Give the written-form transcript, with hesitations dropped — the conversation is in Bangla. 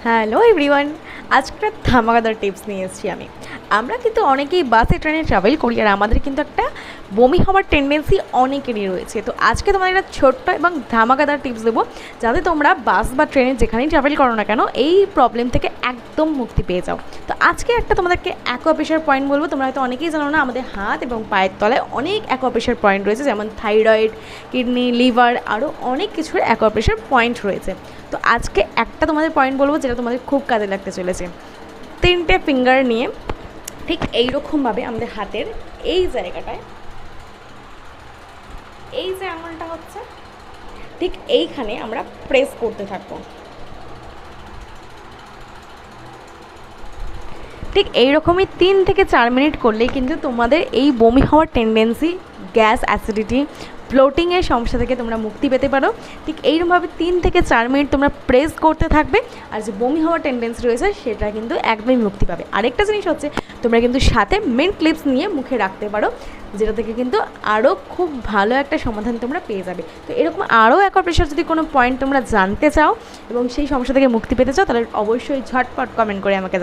হ্যালো এভরিওয়ান, আজকে ধামাকাদার টিপস নিয়ে এসেছি আমরা কিন্তু অনেকেই বাসে ট্রেনে ট্রাভেল করি আর আমাদের কিন্তু একটা বমি হওয়ার টেন্ডেন্সি অনেকেরই রয়েছে। তো আজকে তোমাদের একটা ছোট্ট এবং ধামাকাদার টিপস দেবো যাতে তোমরা বাস বা ট্রেনে যেখানেই ট্রাভেল করো না কেন এই প্রবলেম থেকে একদম মুক্তি পেয়ে যাও। তো আজকে একটা তোমাদেরকে অ্যাকুপ্রেশার পয়েন্ট বলবো। তোমরা হয়তো অনেকেই জানো না, আমাদের হাত এবং পায়ের তলায় অনেক অ্যাকুপ্রেশার পয়েন্ট রয়েছে, যেমন থাইরয়েড, কিডনি, লিভার, আরও অনেক কিছুর অ্যাকুপ্রেশার পয়েন্ট রয়েছে। তো আজকে একটা তোমাদের পয়েন্ট বলবো যেটা তোমাদের খুব কাজে লাগতে চলেছে। 3টে ফিঙ্গার নিয়ে ঠিক এইরকমভাবে আমাদের হাতের এই জায়গাটায়, এই যে আঙুলটা হচ্ছে ঠিক এইখানে আমরা প্রেস করতে থাকবো। ঠিক এইরকমই 3 থেকে 4 মিনিট করলেই কিন্তু তোমাদের এই বমি হওয়ার টেন্ডেন্সি, গ্যাস, অ্যাসিডিটি, ব্লোটিংয়ের সমস্যা থেকে তোমরা মুক্তি পেতে পারো। ঠিক এইরকমভাবে 3 থেকে 4 মিনিট তোমরা প্রেস করতে থাকবে আর যে বমি হওয়ার টেন্ডেন্সি রয়েছে সেটা কিন্তু একদমই মুক্তি পাবে। আরেকটা জিনিস হচ্ছে, তোমরা কিন্তু সাথে মিন্ট ক্লিপস নিয়ে মুখে রাখতে পারো, যেটা থেকে কিন্তু আরও খুব ভালো একটা সমাধান তোমরা পেয়ে যাবে। তো এরকম আরও অ্যাকুপ্রেশার যদি কোনো পয়েন্ট তোমরা জানতে চাও এবং সেই সমস্যা থেকে মুক্তি পেতে চাও, তাহলে অবশ্যই ঝটপট কমেন্ট করে আমাকে